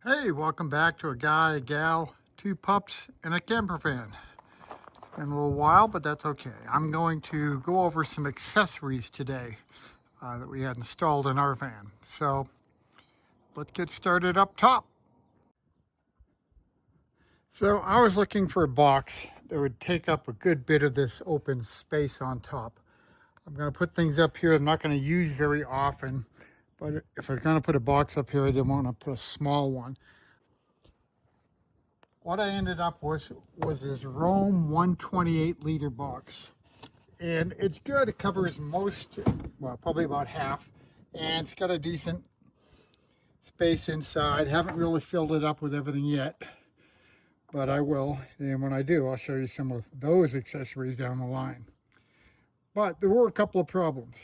Hey, welcome back to a guy, a gal, two pups, and a camper van. It's been a little while, but that's okay. I'm going to go over some accessories today that we had installed in our van. So let's get started up top. So I was looking for a box that would take up a good bit of this open space on top. I'm going to put things up here I'm not going to use very often, but if I was going to put a box up here, I didn't want to put a small one. What I ended up was this Rome 128 liter box. And it's good. It covers most, well, probably about half. And it's got a decent space inside. Haven't really filled it up with everything yet, but I will. And when I do, I'll show you some of those accessories down the line. But there were a couple of problems.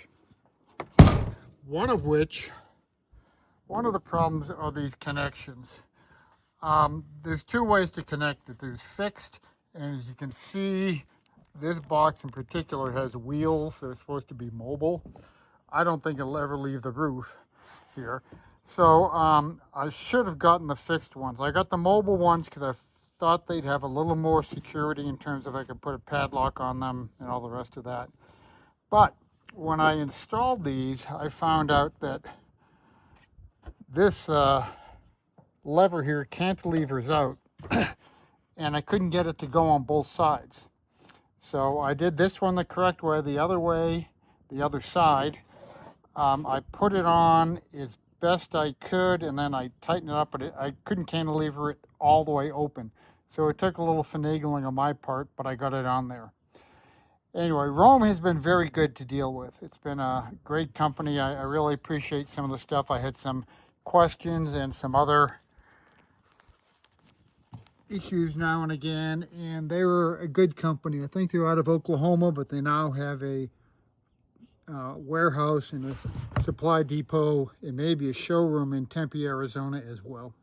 One of the problems are these connections. There's two ways to connect it. There's fixed, and as you can see, this box in particular has wheels. They're supposed to be mobile. I don't think it'll ever leave the roof here. So I should have gotten the fixed ones. I got the mobile ones because I thought they'd have a little more security in terms of I could put a padlock on them and all the rest of that. But when I installed these, I found out that this lever here cantilevers out and I couldn't get it to go on both sides. So I did this one the correct way, the other side. I put it on as best I could and then I tightened it up, but I couldn't cantilever it all the way open. So it took a little finagling on my part, but I got it on there. Anyway, Rome has been very good to deal with. It's been a great company. I really appreciate some of the stuff. I had some questions and some other issues now and again, and they were a good company. I think they're out of Oklahoma, but they now have a warehouse and a supply depot and maybe a showroom in Tempe, Arizona as well.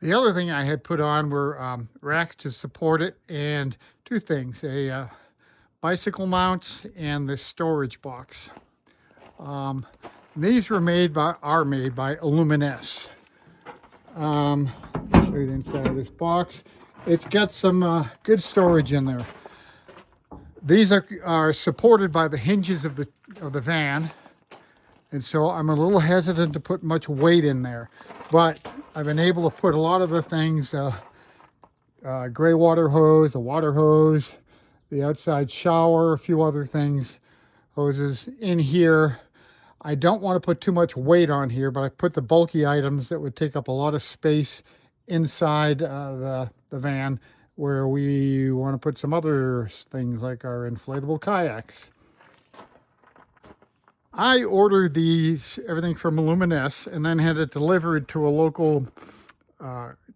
The other thing I had put on were racks to support it, and two things, a bicycle mounts and the storage box. These are made by Aluminess. Show you the inside of this box. It's got some good storage in there. These are supported by the hinges of the van, and so I'm a little hesitant to put much weight in there. But I've been able to put a lot of the things, gray water hose, a water hose, the outside shower, a few other things, hoses in here. I don't want to put too much weight on here, but I put the bulky items that would take up a lot of space inside the van, where we want to put some other things like our inflatable kayaks. I ordered everything from Aluminess, and then had it delivered to a local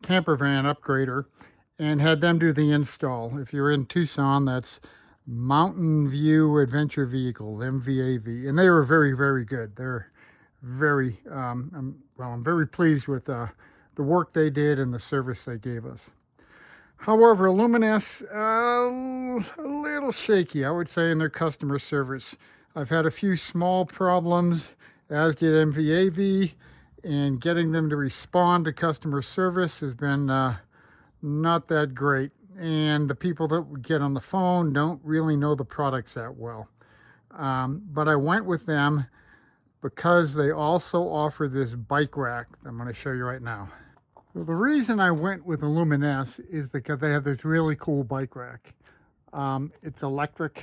camper van upgrader and had them do the install. If you're in Tucson, that's Mountain View Adventure Vehicles, MVAV, and they were very, very good. They're very, I'm very pleased with the work they did and the service they gave us. However, Aluminess, a little shaky, I would say, in their customer service. I've had a few small problems, as did MVAV, and getting them to respond to customer service has been not that great. And the people that get on the phone don't really know the products that well. But I went with them because they also offer this bike rack I'm going to show you right now. So the reason I went with Aluminess is because they have this really cool bike rack. It's electric,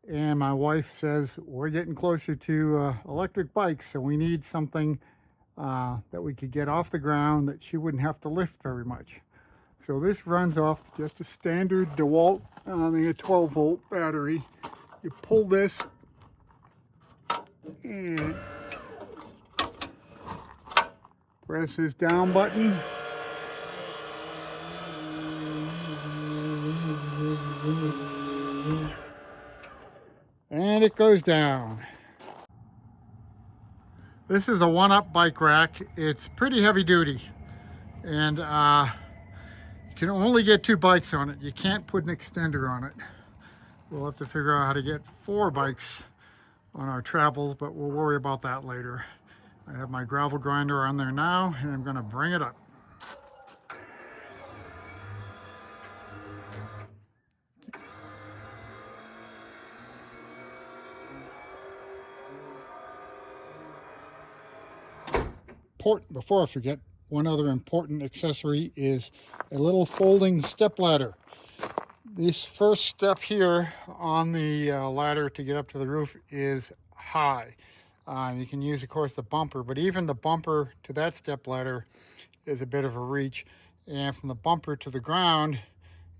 and my wife says we're getting closer to electric bikes, so we need something that we could get off the ground that she wouldn't have to lift very much. So this runs off just a standard DeWalt, a 12-volt battery. You pull this and press this down button. And it goes down. This is a one-up bike rack. It's pretty heavy duty, and you can only get 2 bikes on it. You can't put an extender on it. We'll have to figure out how to get 4 bikes on our travels, but we'll worry about that later. I have my gravel grinder on there now, and I'm going to bring it up. Before I forget, one other important accessory is a little folding step ladder. This first step here on the ladder to get up to the roof is high. You can use, of course, the bumper, but even the bumper to that step ladder is a bit of a reach, and from the bumper to the ground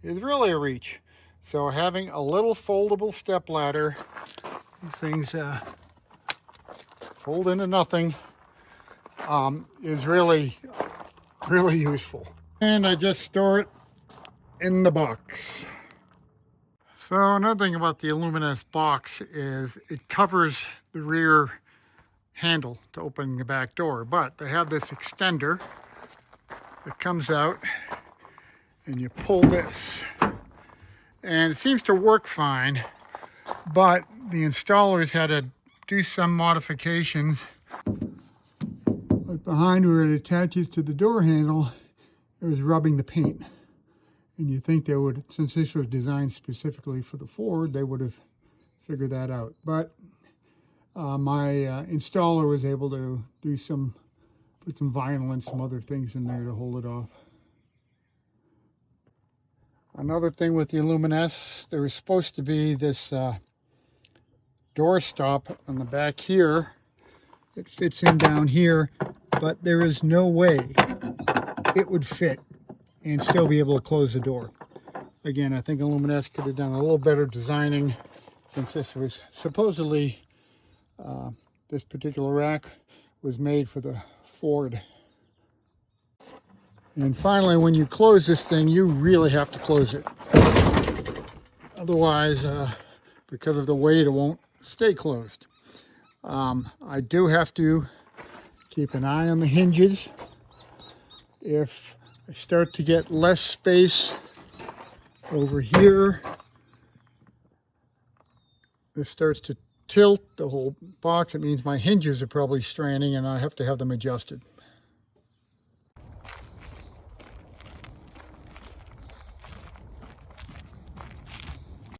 is really a reach. So having a little foldable step ladder, these things fold into nothing, is really useful. And I just store it in the box. So another thing about the Illuminess box is it covers the rear handle to opening the back door, but they have this extender that comes out and you pull this, and it seems to work fine, but the installers had to do some modifications. But behind where it attaches to the door handle, it was rubbing the paint. And you think they would, since this was designed specifically for the Ford, they would have figured that out. But my installer was able to do put some vinyl and some other things in there to hold it off. Another thing with the Illuminess, there was supposed to be this door stop on the back here. It fits in down here, but there is no way it would fit and still be able to close the door. Again, I think Illuminess could have done a little better designing, since this was supposedly, this particular rack was made for the Ford. And finally, when you close this thing, you really have to close it. Otherwise, because of the weight, it won't stay closed. I do have to keep an eye on the hinges. If I start to get less space over here, this starts to tilt the whole box. It means my hinges are probably straining and I have to have them adjusted.